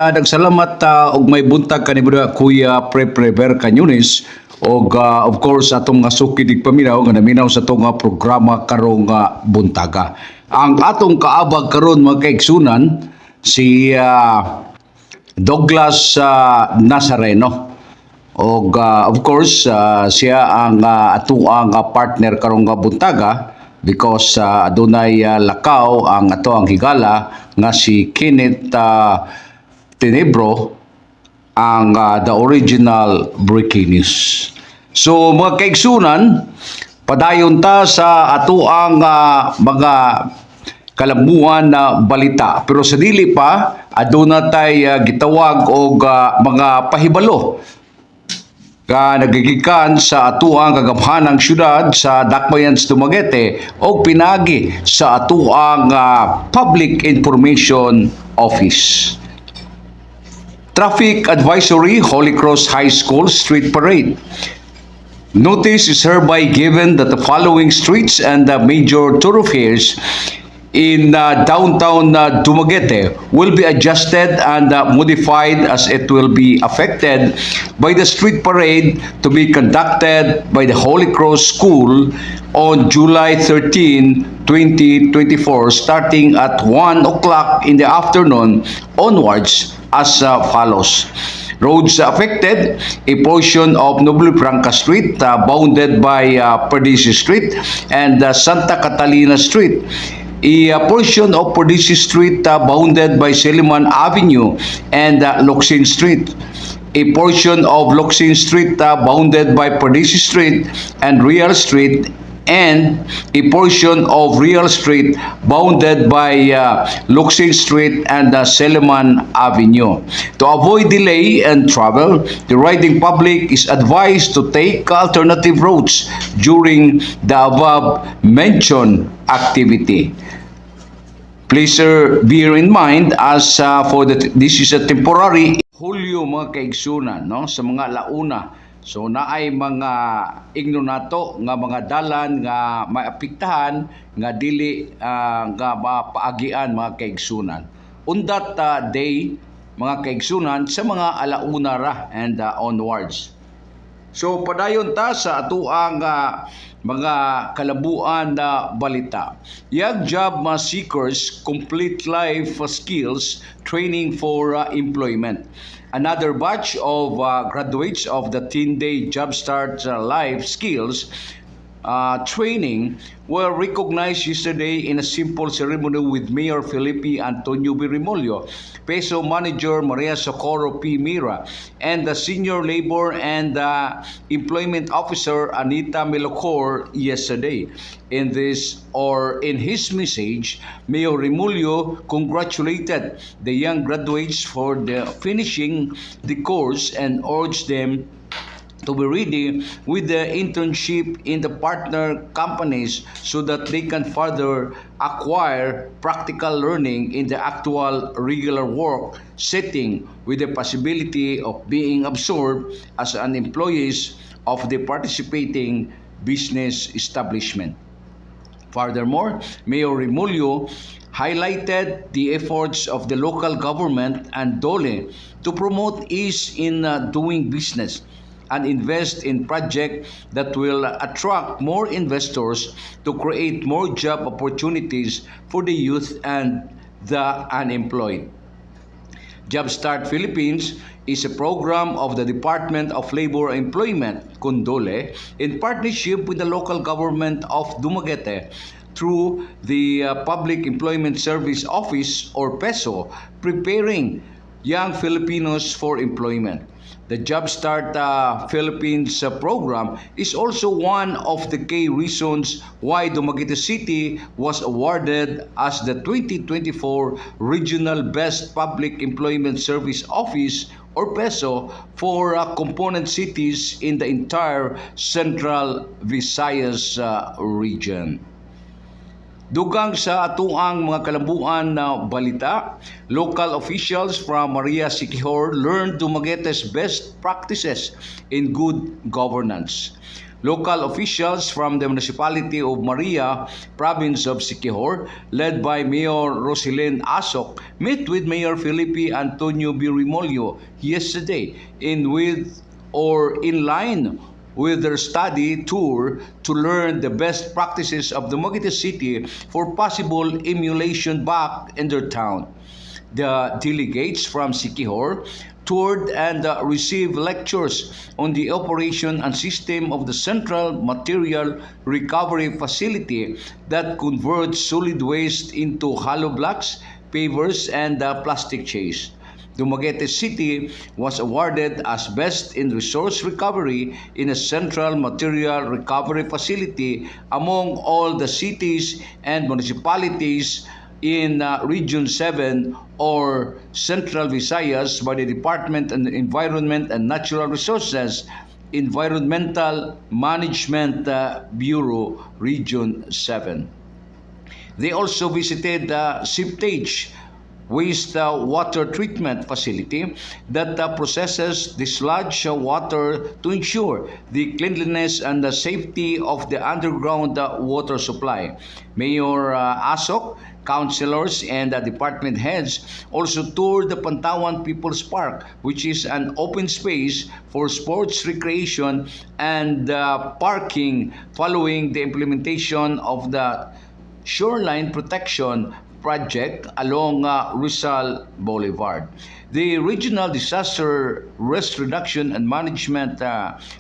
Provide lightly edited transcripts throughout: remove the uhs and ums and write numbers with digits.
Nagsalamat og may buntag kanimo Kuya Prever Cañones og of course atong nga sukidig paminaw nga naminaw sa atong programa karong buntaga. Ang atong kaabag karon mga kaigsunan si Douglas Nazareno. Og of course siya ang atuang partner karong buntaga because adunay lakaw ang ato ang higala nga si Kenneth Tenebro ang the original breaking news. So mga kaigsunan, padayon ta sa ato ang mga kalabuan na balita. Pero sa dili pa, aduna tay gitawag og mga pahibalo nagigikan sa atuang kagamhanang syudad sa Dakbayan sa Dumaguete o pinagi sa atuang Public Information Office. Traffic Advisory, Holy Cross High School Street Parade. Notice is hereby given that the following streets and major thoroughfares in downtown Dumaguete will be adjusted and modified as it will be affected by the street parade to be conducted by the Holy Cross School on July 13, 2024 starting at 1 o'clock in the afternoon onwards as follows. Roads affected: a portion of Noble Franca Street bounded by Perdices Street and Santa Catalina Street. A portion of Perdices Street bounded by Seliman Avenue and Locsin Street. A portion of Locsin Street bounded by Perdices Street and Real Street, and a portion of Real Street bounded by Locsin Street and Seliman Avenue. To avoid delay and travel, the riding public is advised to take alternative routes during the above mentioned activity. Please bear in mind as this is a temporary Hulyo mga kaigsunan sa mga launa. So naay mga ignonato nga mga dalan nga maapektahan nga dili nga mapaagian mga kaigsunan. On that day mga kaigsunan sa mga alauna ra and onwards. So padayon ta sa atuang mga kalabuan na balita. Young job seekers complete life skills training for employment. Another batch of graduates of the 10-day Jumpstart Life Skills training were recognized yesterday in a simple ceremony with Mayor Felipe Antonio Birimolyo, PESO Manager Maria Socorro P. Mira, and the Senior Labor and Employment Officer Anita Melocor yesterday. In his message, Mayor Remulyo congratulated the young graduates for finishing the course and urged them to be ready with the internship in the partner companies so that they can further acquire practical learning in the actual regular work setting with the possibility of being absorbed as an employees of the participating business establishment. Furthermore, Mayor Remulyo highlighted the efforts of the local government and DOLE to promote ease in doing business and invest in projects that will attract more investors to create more job opportunities for the youth and the unemployed. Jumpstart Philippines is a program of the Department of Labor and Employment, CONDOLE, in partnership with the local government of Dumaguete through the Public Employment Service Office or PESO, preparing young Filipinos for employment. The Jumpstart Philippines program is also one of the key reasons why Dumaguete City was awarded as the 2024 Regional Best Public Employment Service Office or PESO for component cities in the entire Central Visayas region. Dugang sa atuang mga kalambuan na balita, local officials from Maria Siquijor learned Dumaguete's best practices in good governance. Local officials from the municipality of Maria, province of Siquijor, led by Mayor Roselyn Asok, met with Mayor Felipe Antonio B. Remolyo yesterday in line with their study tour to learn the best practices of Dumaguete City for possible emulation back in their town. The delegates from Siquijor toured and received lectures on the operation and system of the Central Material Recovery Facility that converts solid waste into hollow blocks, pavers, and plastic chase. Dumaguete City was awarded as Best in Resource Recovery in a Central Material Recovery Facility among all the cities and municipalities in Region 7 or Central Visayas by the Department of Environment and Natural Resources, Environmental Management Bureau, Region 7. They also visited the Siptage waste water treatment facility that processes dislodged water to ensure the cleanliness and the safety of the underground water supply. Mayor Asok, councilors, and department heads also toured the Pantawan People's Park, which is an open space for sports recreation and parking following the implementation of the shoreline protection project along Rizal Boulevard. The Regional Disaster Risk Reduction and Management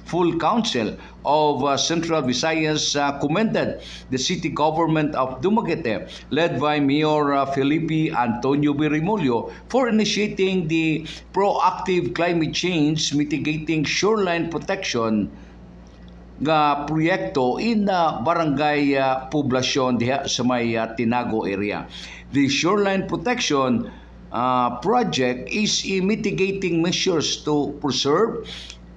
Full Council of Central Visayas commended the city government of Dumaguete, led by Mayor Felipe Antonio B. Remolyo, for initiating the proactive climate change mitigating shoreline protection nga proyekto in barangay poblasyon diha sa may Tinago area. The shoreline protection project is mitigating measures to preserve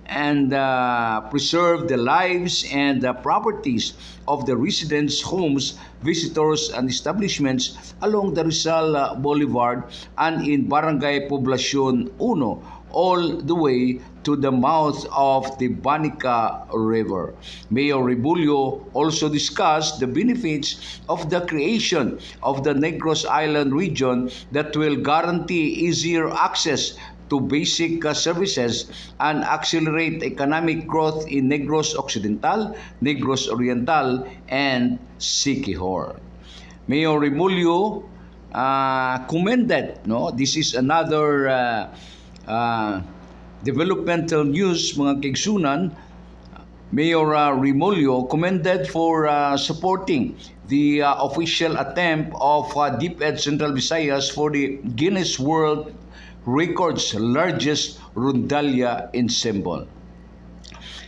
the lives and the properties of the residents, homes, visitors, and establishments along the Rizal Boulevard and in Barangay Poblacion 1 all the way to the mouth of the Banica River. Mayor Rebulyo also discussed the benefits of the creation of the Negros Island region that will guarantee easier access to basic services and accelerate economic growth in Negros Occidental, Negros Oriental, and Siquijor. Mayor Remolyo commended, this is another developmental news, mga kaigsunan. Mayor Remolyo commended for supporting the official attempt of DepEd Central Visayas for the Guinness World Records largest rondalla ensemble.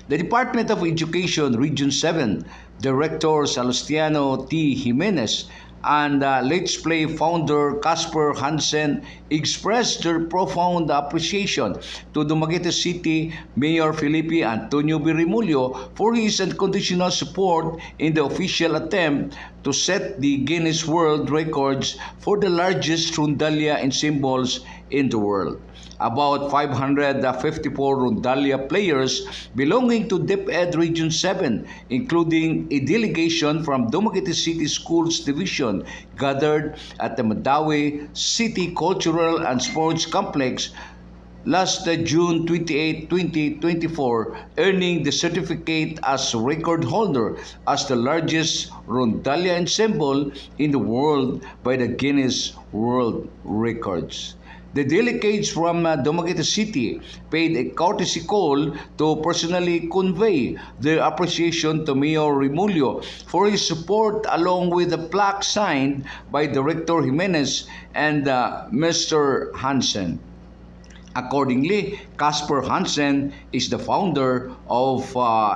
The Department of Education Region 7 Director Salustiano T. Jimenez and Let's Play founder Casper Hansen expressed their profound appreciation to Dumaguete City Mayor Felipe Antonio B. Remolyo for his unconditional support in the official attempt to set the Guinness World Records for the largest rondalla ensembles in the world. About 554 rondalla players belonging to DepEd Region 7, including a delegation from Dumaguete City Schools Division, gathered at the Madawi City Cultural and Sports Complex last June 28, 2024, earning the certificate as record holder as the largest rondalla ensemble in the world by the Guinness World Records. The delegates from Dumaguete City paid a courtesy call to personally convey their appreciation to Mayor Remolyo for his support, along with a plaque signed by Director Jimenez and Mr. Hansen. Accordingly, Casper Hansen is the founder of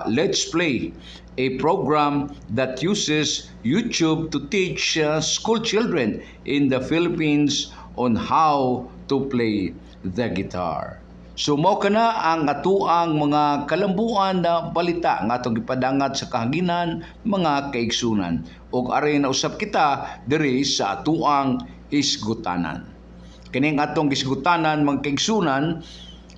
Let's Play, a program that uses YouTube to teach school children in the Philippines on how to play the guitar. So mao kana ang atuang mga kalambuan na balita nga atong gipadangat sa kahanginan, mga kaigsunan. Ug aray na usab kita diri sa atuang isgutanan. Kining atong gisgutanan, mga kaigsunan,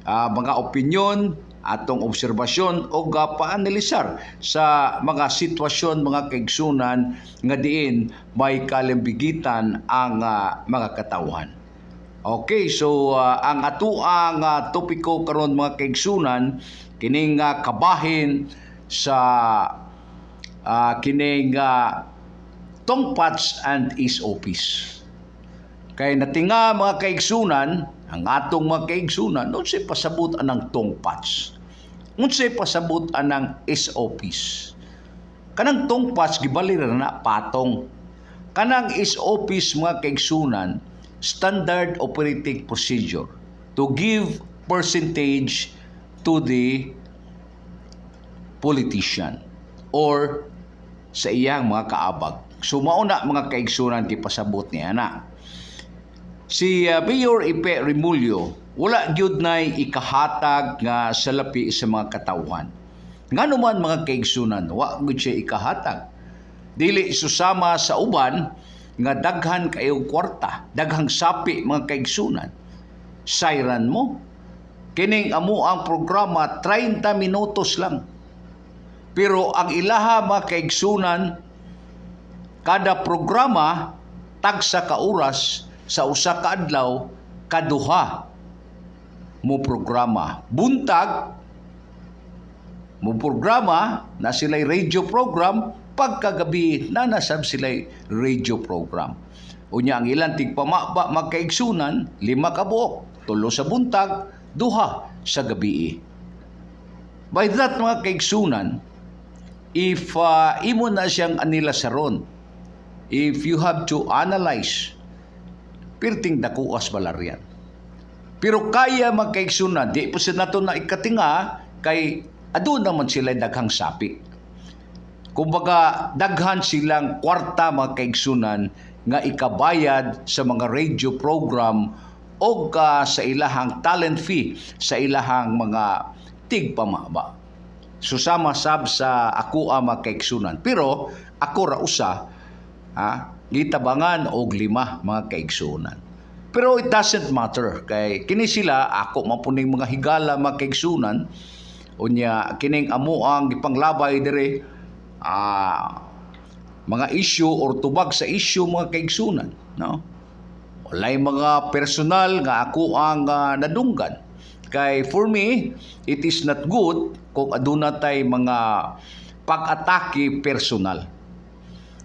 mga opinyon, atong obserbasyon o paanalisar sa mga sitwasyon mga kaigsunan nga diin may kalimbigitan ang mga katawhan. Okay, so ang atoang topiko karon mga kaigsunan kining kabahin sa kining tongpats and SOPs. Kay natinga mga kaigsunan, ang atong mga kaigsunan, unsay pasabot anang tongpats? Unsay pasabot anang SOPs? Kanang tongpats gibalir na patong. Kanang SOPs mga kaigsunan, standard operating procedure to give percentage to the politician or sa iyang mga kaabag. So mauna mga kaigsunan kipasabot niya na. Si Mayor Ipe Remulyo wala gyud nay ikahatag nga salapi sa mga katawhan. Nganuman mga kaigsunan, wa gyud siya ikahatag. Dili susama sa uban nga daghan kayong kwarta, daghang sapi mga kaigsunan. Sayran mo. Kining amo ang programa 30 minutos lang. Pero ang ilaha mga kaigsunan, kada programa tagsa ka oras sa usa ka adlaw kaduha mo programa. Buntag mo programa na sila'y radio program, pagkagabi na nasab sila'y radio program. Unya ang ilang tigpamaba magkaigsunan 5 ka buok, 3 sa buntag, 2 sa gabi. By that mga kaigsunan, if imo na siyang anilasaron, if you have to analyze, pirting dakuas balaryan. Pero kaya magkaigsunan, di po sila nato na ikatinga, kay ado naman sila daghang sapi. Kumbaga, daghan silang kwarta magkaigsunan nga ikabayad sa mga radio program o sa ilahang talent fee sa ilahang mga tigpamaba. Susama sab sa ako magkaigsunan. Pero ako ra usa, gitabangan og 5 mga kaigsunan. Pero it doesn't matter kay kini sila ako mapuning mga higala mga kaigsunan unya kining amo ang gipanglabay dire mga issue or tubag sa issue mga kaigsunan, no? Walay mga personal nga ako ang nadunggan. Kay for me, it is not good kung aduna tay mga pag-atake personal.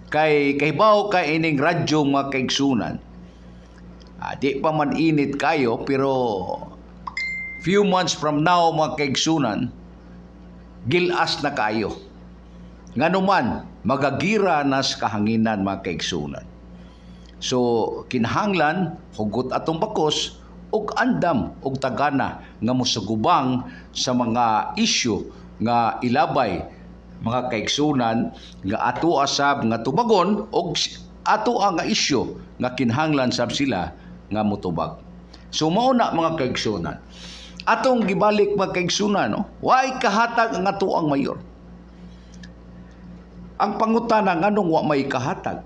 Kay kahibaw ka ining radyo mga kaigsunan. Di pa man init kayo pero few months from now mga kaigsunan gilas na kayo. Nganuman magagira nas kahanginan mga kaigsunan. So kinahanglan hugot atong bakos ug andam ug tagana nga mosugubang sa mga issue nga ilabay mga kaigsunan nga ato asab nga tubagon og ato ang isyu nga kinahanglan sab sila nga motubag. So mao na mga kaigsunan. Atong gibalik mga kaigsunan, no? Way kahatag ang ato ang mayor. Ang pangutana nganong wa may kahatag?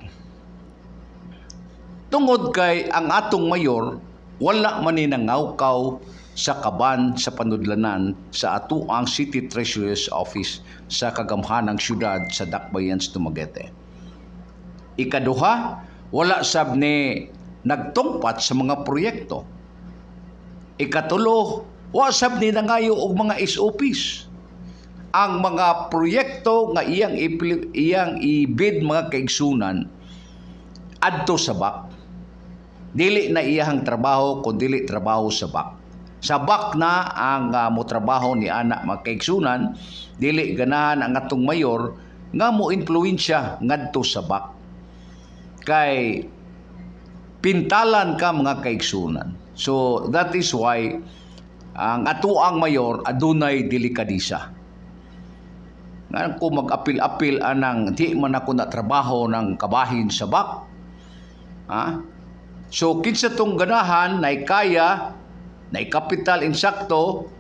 Tungod kay ang atong mayor wala man ni nangawkaw sa kaban sa panudlanan sa ato ang City Treasurer's Office sa kagamhanang syudad sa Dakbayans, Dumaguete. Ikaduha, wala sab ni nagtungpat sa mga proyekto. Ikatulo, wala sab ni nangayo og mga SOPs. Ang mga proyekto nga iyang ibid mga kaigsunan adto sa BAC. Dili na iyang trabaho kundi trabaho sa BAC. Sa BAC na ang motrabaho ni anak magkaigsunan, dili ganahan ang atong mayor nga mo influensya ngadto sa BAC. Kay pintalan ka mga kaigsunan. So that is why ang atuang mayor adunay delikadisa. Nga ko mag-apil-apil anang di man ako na trabaho ng kabahin sa BAC. So kinsa tong ganahan na kaya na kapital insakto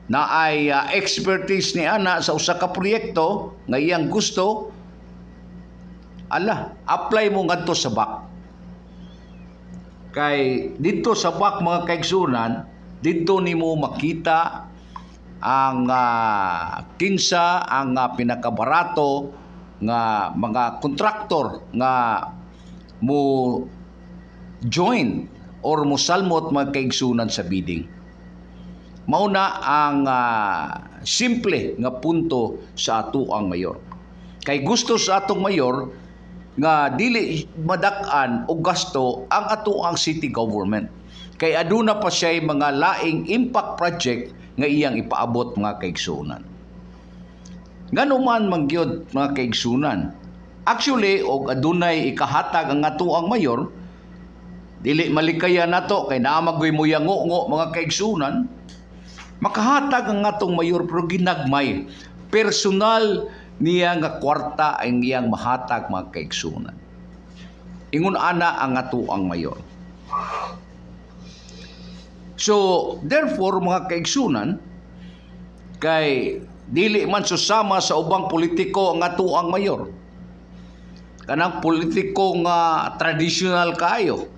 na ay expertise ni ana sa usa ka proyekto nga iyang gusto, apply mo ngadto sa BAC. Kay dito sa BAC mga kaigsunan, dito nimo makita ang kinsa ang pinakabarato nga mga kontraktor nga mo join or mo salmot mga kaigsunan sa bidding. Mauna ang simple nga punto sa ato ang mayor. Kay gusto sa atong mayor nga dili madak-an og gasto ang ato ang city government. Kay aduna pa siya mga laing impact project nga iyang ipaabot mga kaigsunan. Ngano man mangyod mga kaigsunan. Actually og adunay ikahatag ang ato ang mayor, dili malikaya nato kay naamagoy mo yango mga kaigsunan. Makahatag ang atong mayor pero ginagmay. Personal niya nga kwarta ang iyang mahatag mga kaigsunan. Ingon ana ang ato ang mayor. So, therefore mga kaigsunan, kay dili man susama sa ubang politiko ang ato ang mayor. Kanang politiko nga traditional kayo.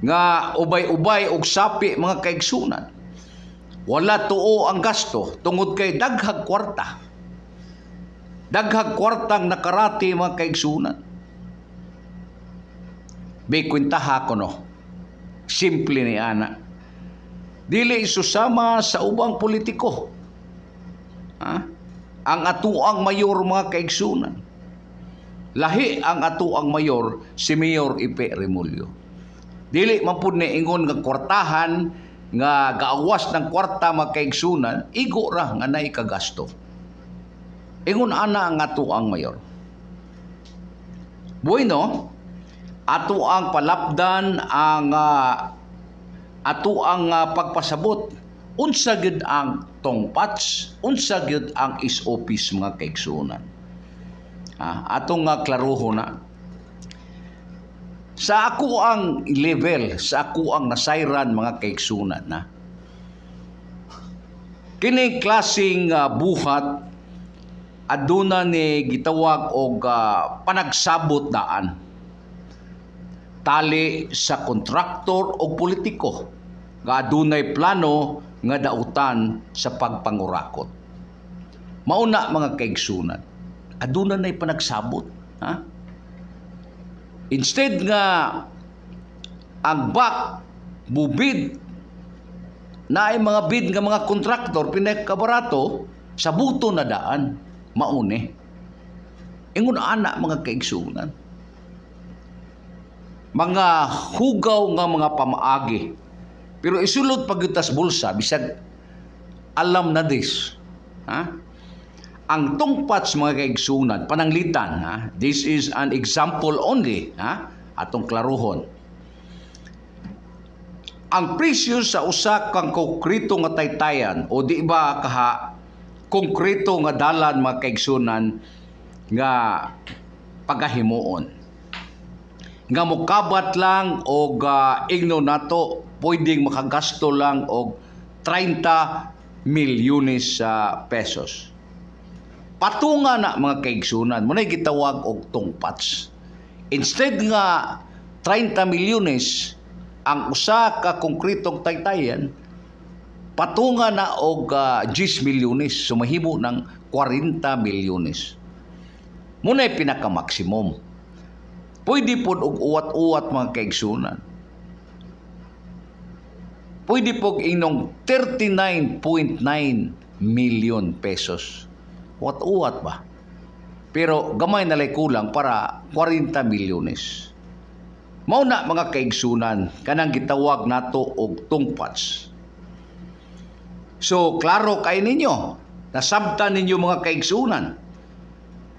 Nga ubay-ubay og sapi mga kaigsunan. Wala tuo ang gasto tungod kay daghag kwarta. Daghag kwartang nakarati mga kaigsunan. May kwentaha ko no. Simple ni ana. Dili susama sa ubang politiko. Ang atuang mayor mga kaigsunan. Lahi ang atuang mayor si Mayor Ipe Remulla. Dili man pud ni ingon nga kwartahan nga gaawas ng kwarta mga kaigsunan, igo ra nga nay kagasto. Ingon ana ang atuang mayor. Bueno, ato ang palapdan ang ato ang pagpasabot. Unsa gyud ang tongpats, unsa gyud ang is-office mga kaigsunan. Atong klaruho na. Sa ako ang level, sa ako ang nasayran mga kaigsunan na. Kini klaseng buhat aduna ni gitawag og panagsabot daan. Tali sa kontraktor o politiko nga adunay plano nga dautan sa pagpangurakot. Mauna mga kaigsunan, aduna nay panagsabot, Instead nga ang back bubid na ay mga bid nga mga kontraktor pinakabarato sa buto na daan maune. Ingon ana mga kaigsunan. Mga hugaw nga mga pamaagi. Pero isulod pagyutas bulsa bisag alam na this. Ang tungpats mga kaigsunan, pananglitan, this is an example only, atong klaruhon. Ang presyo sa usa kang konkreto nga taytayan o di ba kaha konkreto nga dalan mga kaigsunan nga pagahimuon. Nga mokabat lang og igno nato pwedeng makagasto lang og 30 milyones pesos. Patunga na mga kaigsunan, muna'y gitawag og tungpats. Instead nga 30 milyones ang usa ka konkretong taytayan, patunga na og 10 milyones, sumahimo ng 40 milyones. Muna'y pinaka-maksimum. Pwede po og uwat-uwat mga kaigsunan. Pwede po inong 39.9 million pesos. Uwat-uwat ba? Pero gamay na lay kulang para 40 milyones. Mao na mga kaigsunan, kanang gitawag nato og tungpats. So, klaro kay ninyo, nasabtan ninyo mga kaigsunan.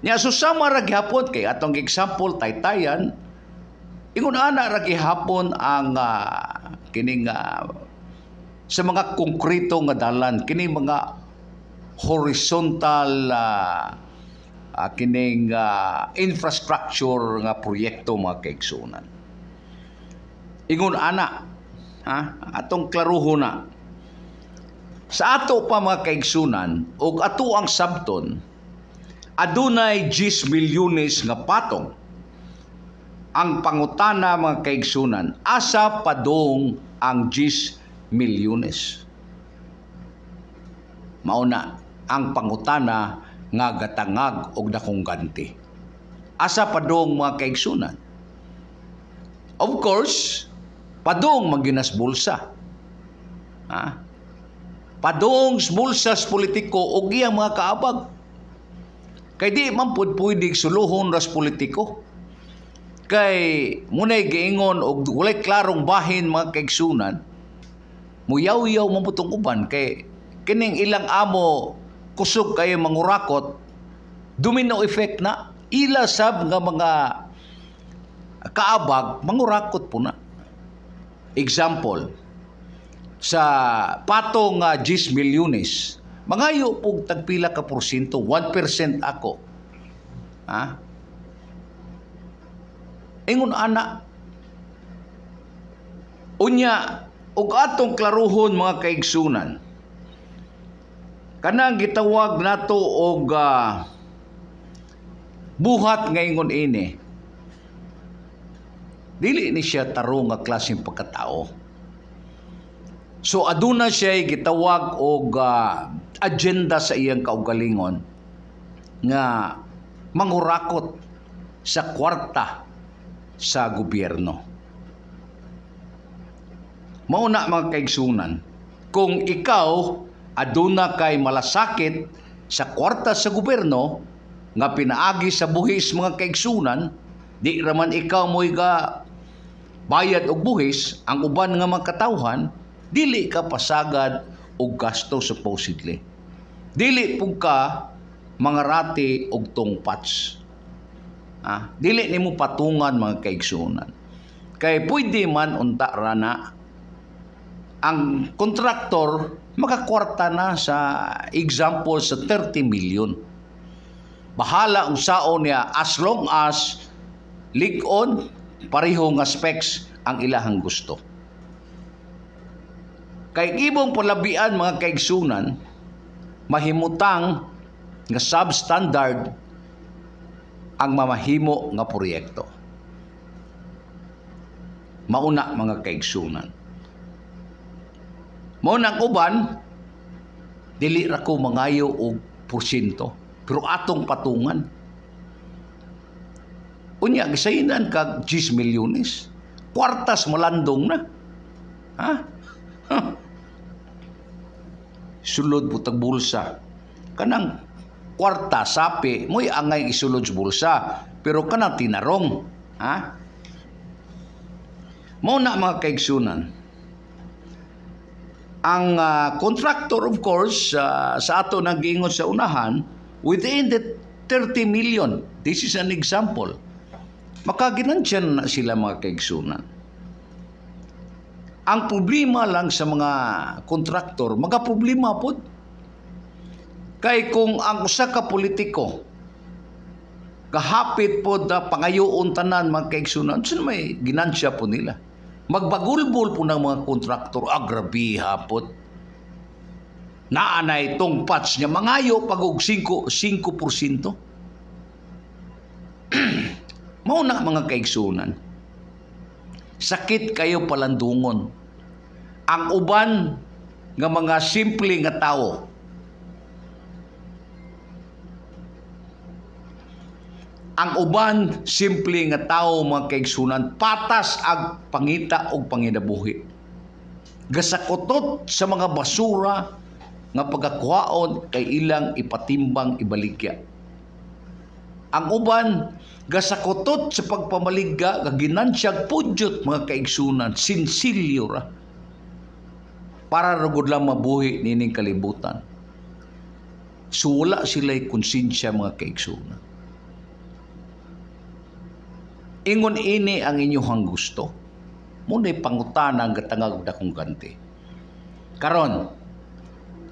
Nya susama ra gihapon kay atong example taytayan, ingon ana ra gihapon ang kining sa mga konkreto nga dalan, kining mga horizontal kining infrastructure nga proyekto mga kaigsunan. Ingon ana, atong klaruho na. Sa ato pa mga kaigsunan, og ato ang sabton, adunay 10 milyones nga patong. Ang pangutana mga kaigsunan, asa padong ang 10 milyones? mauna ang pangutana nga gatangag og dakong ganti. Asa padong mga kaigsunan? Of course, padong maginas bulsa. Padong bulsas politiko og iyang mga kaabag. Kay di man pud pwedeng suluhon ras politiko. Kay munay giingon og walay klarong bahin mga kaigsunan, muyaw-yaw man putong uban kay kining ilang amo kusog kayo mangurakot, domino effect na ila sab nga mga kaabag mangurakot po na. Example, sa patong 10 milyones, mangayo po tagpila ka porsyento, 1% ako. Ingon ana. Unya, og atong klaruhon mga kaigsunan, kanang gitawag nato og buhat nga ingon ini, dili ni siya tarong nga klaseng pagkatao. So aduna siya gitawag og agenda sa iyang kaugalingon nga mangurakot sa kwarta sa gobyerno. Mauna mga kaigsunan, kung ikaw aduna kay malasakit sa kwarta sa gobyerno nga pinaagi sa buhis mga kaigsunan, di raman ikaw mo'y bayad og buhis, ang uban nga mga katawhan, dili ka pasagad og gasto supposedly. Dili pug ka mangarati og tungpats. Dili nimo patungan mga kaigsunan. Kay pwede man unta rana ang kontraktor makakwarta na sa example sa 30 million. Bahala ang saon niya as long as lig-on pareho nga specs ang ilahang gusto. Kay ibong palabian mga kaigsunan, mahimutang nga substandard ang mamahimo nga proyekto. Mauna mga kaigsunan. Maunang uban, dili ra ko mangayo og porsyento, pero atong patungan. Unya, gisainan kag 10 milyones. Kwartas malandong na. Sulod butag bulsa. Kanang kwarta, sapi, mo'y angay isulod sa bulsa. Pero kanang tinarong. Mauna mga kaigsunan. Ang contractor, of course, sa ato nag-iingon sa unahan, within the 30 million, this is an example, makaginansyan na sila mga kaigsunan. Ang problema lang sa mga kontraktor, magaproblema po. Kay kung ang usa ka politiko, kahapit po na pangayoon tanan mga kaigsunan, sino may ginansya po nila? Magbagulbol po ng mga kontraktor, agrabiha po. Naanay tungpats niya, mangayo pag og 5%. Mauna mga kaigsunan, sakit kayo palandungon. Ang uban nga mga simple nga tao, mga kaigsunan, patas ang pangita o panginabuhi. Gasakotot sa mga basura nga pagkakuhaon kay ilang ipatimbang ibaligya. Ang uban, gasakotot sa pagpamaligya, gaginansyag pudyot mga kaigsunan, sinsilyo ra. Para ragod lang mabuhi nining kalibutan. So wala sila'y konsensya mga kaigsunan. Ingon ini ang inyong gusto. Muna'y pangutana ang gatangag dakong ganti. Karon,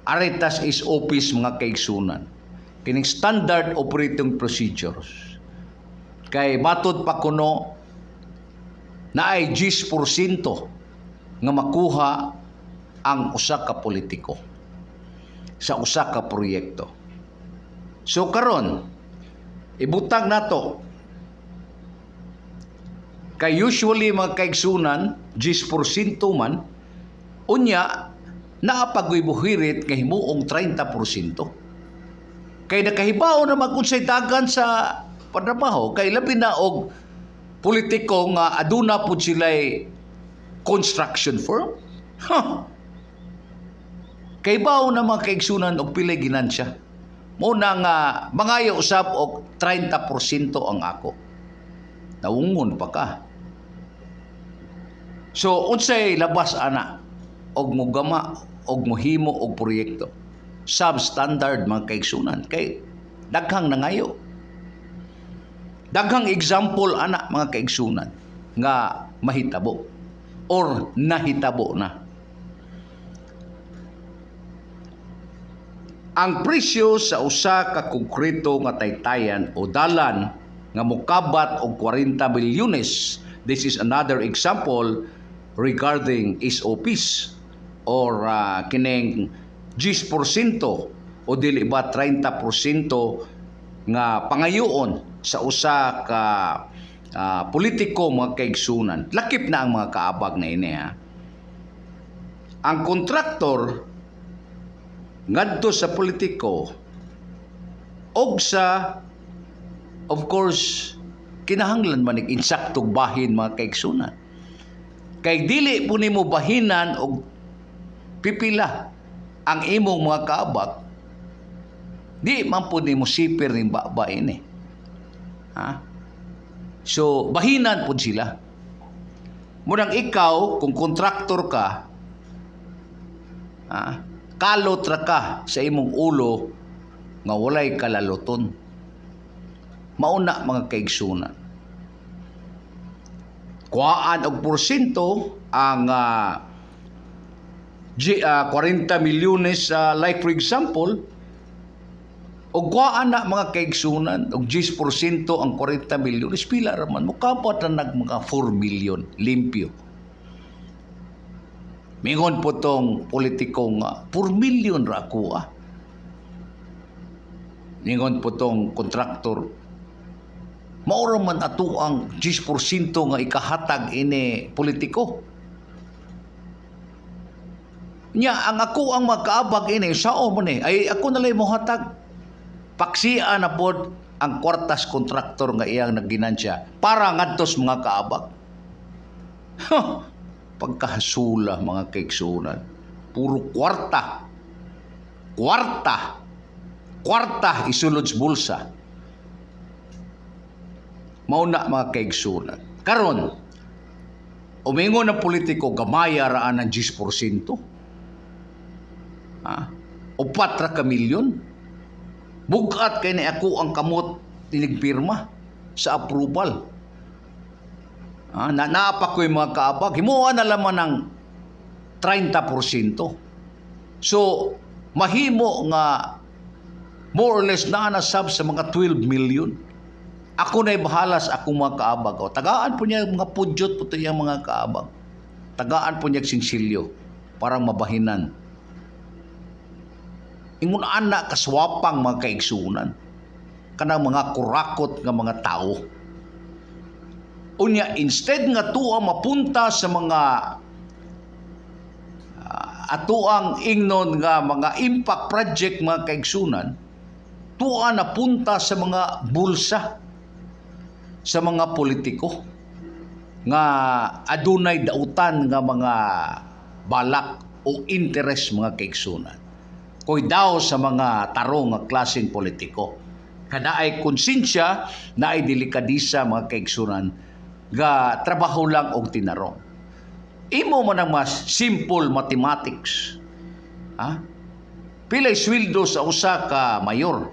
Aritas is office mga kaigsunan. Kining standard operating procedures. Kay matod pa kuno na ay 10% nga makuha ang usa ka politiko sa usa ka proyekto. So karon, ibutang nato. Kay usually mga kaigsunan, 10% man, unya, naapagoy buhirit nga himuong 30%. Kay nakahibaw na magunsay dagan sa patrabaho, kay labi na og politiko nga aduna pud sila'y construction firm. Kay bawo na mga kaigsunan og pilay ginansya. Muna nga mangayo usab og 30% ang ako. Naungon pa ka. So unsay labas ana og mogama og mohimo og proyekto. Substandard mga kaigsunan kay daghang nangayo. Daghang example ana mga kaigsunan nga mahitabo or nahitabo na. Ang presyo sa usa ka konkreto nga taytayan o dalan nga mokabat og 40 milyones. This is another example regarding SOPs or kining 10% o dili ba 30% nga pangayoon sa usa ka politiko mga kaigsunan. Lakip na ang mga kaabag na ini ha. Ang kontraktor ngadto sa politiko og sa of course kinahanglan man insaktong bahin mga kaigsunan. Kay dili po nimo bahinan og pipila ang imong mga kaabag, di man po nimo sipir ning baba ini. Ha? So bahinan po sila. Murang ikaw kung kontraktor ka, kalot ra ka sa imong ulo nga walay kalaloton. Mauna mga kaigsunan. Kuhaan og porsyento ang 40 milyones like for example o kuhaan na mga kaigsunan og 10% ang 40 milyones pila ra man mokapat na nag mga 4 milyon limpyo. Mingon po tong politikong 4 milyon ra ako Mingon po tong kontraktor. Maura man ato ang 10% nga ikahatag ini politiko. Nya ang ako ang magkaabag ini sao mo ni ay ako na lay mohatag. Paksiya na pod ang kwartas kontraktor nga iyang nagginansya para ngadtos mga kaabag. Pagkahasula mga kaigsunan, puro kwarta isulod sa bulsa. Mauna mga kaigsunan karon umingon ng politiko gamaya raan ng 10%. Upat ra ka milyon bugat kay ni ako ang kamot tinigpirma sa approval. Naapa ko yung mga kaabag. Himuha na laman ng 30%. So, mahimo nga more or less naanasab sa mga 12 million. Ako na'y bahalas akong mga kaabag. Tagaan po niya mga pudyot po yung mga kaabag. Tagaan po niya singsilyo. Parang mabahinan. Ingon anak kaswapang mga kaigsunan. Kanang mga kurakot nga mga tao. Unya, instead nga tuwa mapunta sa mga atuang ingnon nga mga impact project mga kaigsunan, tuwa na punta sa mga bulsa, sa mga politiko, nga adunay dautan nga mga balak o interes mga kaigsunan. Koy daw sa mga tarong nga klaseng politiko. Kada ay konsensya na ay delikadisa mga kaigsunan, ga trabaho lang og tinarong. Imo man ang mas simple mathematics. Pilay sweldo sa usa ka mayor,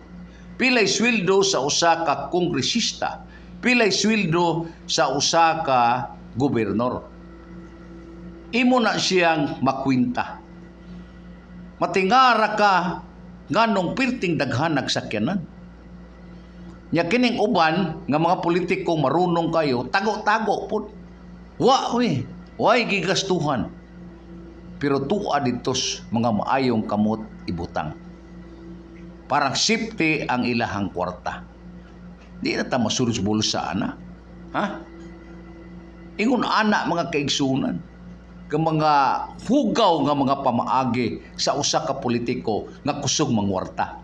pilay sweldo sa usa ka kongresista, pilay sweldo sa usa ka gobernador. Imo na siyang makwinta. Matingara ka nganong pirting daghan nagsakyanan. Nya kining uban nga mga politiko marunong kayo, tago-tago po. Way gigastuhan. Pero tuwa ditos mga maayong kamot ibutang. Parang safety ang ilahang kwarta. Di na ta masulod bulsa ana. Ingon ana mga kaigsunan. ng mga hugaw nga mga pamaagi sa usa ka politiko nga kusog mangwarta.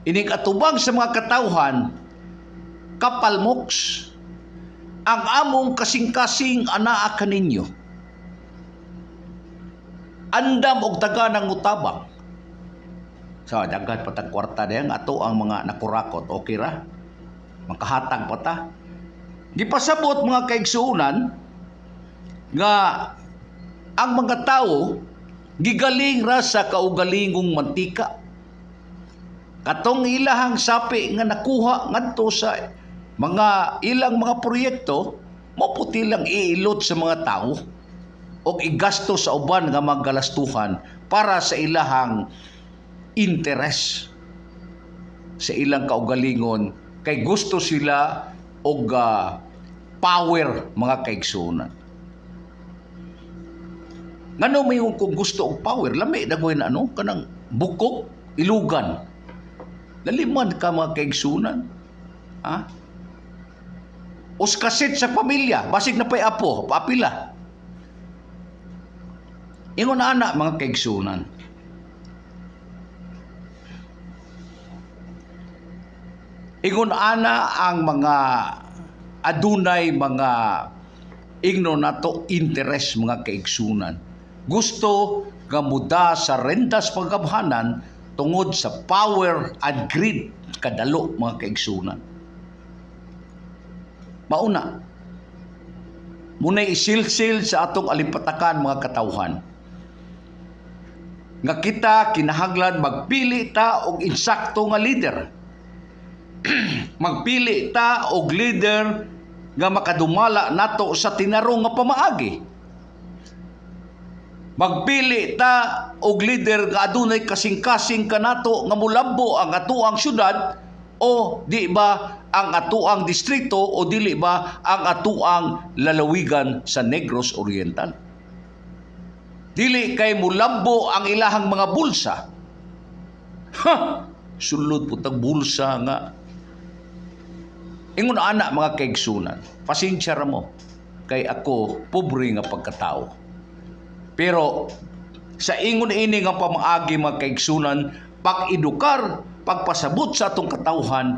Ining atubang sa mga katawhan, kapalmoks, ang among kasing-kasing anaa kaninyo. Andam og taganang utabang. So, daghan patag kwarta dayang ato ang mga nakurakot. Okay ra? Makahatag pa ta. Gipasabot mga kaigsuunan nga ang mga tao gigaling ra sa kaugalingong mantika. Katong ilahang sapi nga nakuha ngadto sa mga ilang mga proyekto, maputi lang iilot sa mga tao o igasto sa uban nga maggalastuhan para sa ilahang interes sa ilang kaugalingon kay gusto sila og power mga kaigsunan. Ngano may kung gusto og power, lami dagoy na kanang bukok, ilugan. Laliman ka mga kaigsunan. Ha? Uskasit sa pamilya, basig na pa'y apo, paapila. Ingon na anak mga kaigsunan. Ingon ana ang mga adunay mga ingno nato interes mga kaigsunan. Gusto nga muda sa rentas pagkabhanan tungod sa power and greed kadalo mga kaigsunan. Mauna, muna'y isilsil sa atong alimpatakan mga katawhan. Nga kita kinahanglan magpili ta og insakto nga leader. Magpili ta og leader nga makadumala nato sa tinarong nga pamaagi. Magpili ta og leader nga adunay kasing-kasing kanato nga mulabo ang atuang syudad o di ba ang atuang distrito o dili ba ang atuang lalawigan sa Negros Oriental. Dili kay mulabo ang ilahang mga bulsa. Sulod putang bulsa nga. Ingon ana mga kaigsunan, pasensya ra mo kay ako pobre nga pagkatao. Pero sa ingon ini nga pamaagi mga kaigsunan, pag-edukar, pagpasabot sa atong katawhan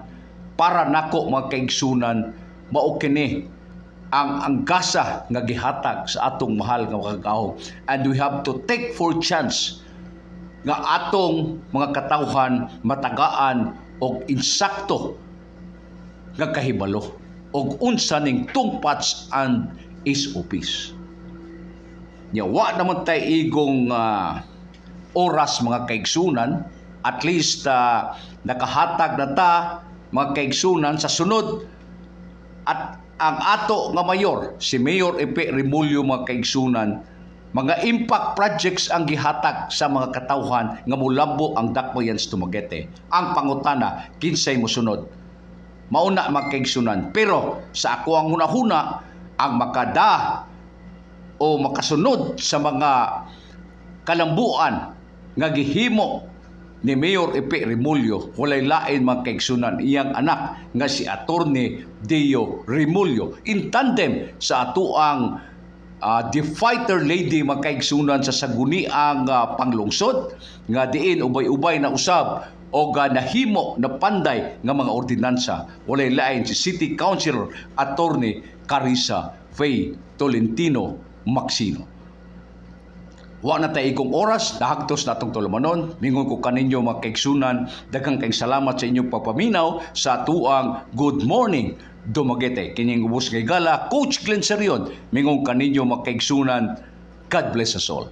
para nako mga kaigsunan mao kini ang anggasa nga gihatag sa atong mahal nga kagahom. And we have to take for chance nga atong mga katawhan matagaan og insakto nga kahibalo og unsa ning tungpats and SOPs. Nya wa naman tay igong oras mga kaigsunan, at least nakahatag na ta mga kaigsunan sa sunod at ang ato nga mayor, si Mayor Epe Remulyo mga kaigsunan, mga impact projects ang gihatag sa mga katawhan nga mulabo ang Dakbayans Dumaguete. Ang pangutana, kinsay mosunod? Mauna mga kaigsunan. Pero sa ako ang hunahuna, ang makada o makasunod sa mga kalambuan nga gihimo ni Mayor Epe Remulyo, walay lain mga kaigsunan, iyang anak nga si Attorney Deo Remulyo, in tandem sa atuang the fighter lady mga kaigsunan sa saguniang panglungsod nga diin ubay-ubay na usab o nahimo na panday nga mga ordinansa, walay lain si City Councilor Attorney Carissa Faye Tolentino Maxino. Wa na tay ikong oras, nahagtos na itong tulumanon. Mingon ko kaninyo mga kaigsunan, daghang kayong salamat sa inyong pagpaminaw sa tuang Good Morning Dumaguete. Kining ubos kay gala, Coach Glenn Serion, mingon kaninyo mga kaigsunan, God bless us all.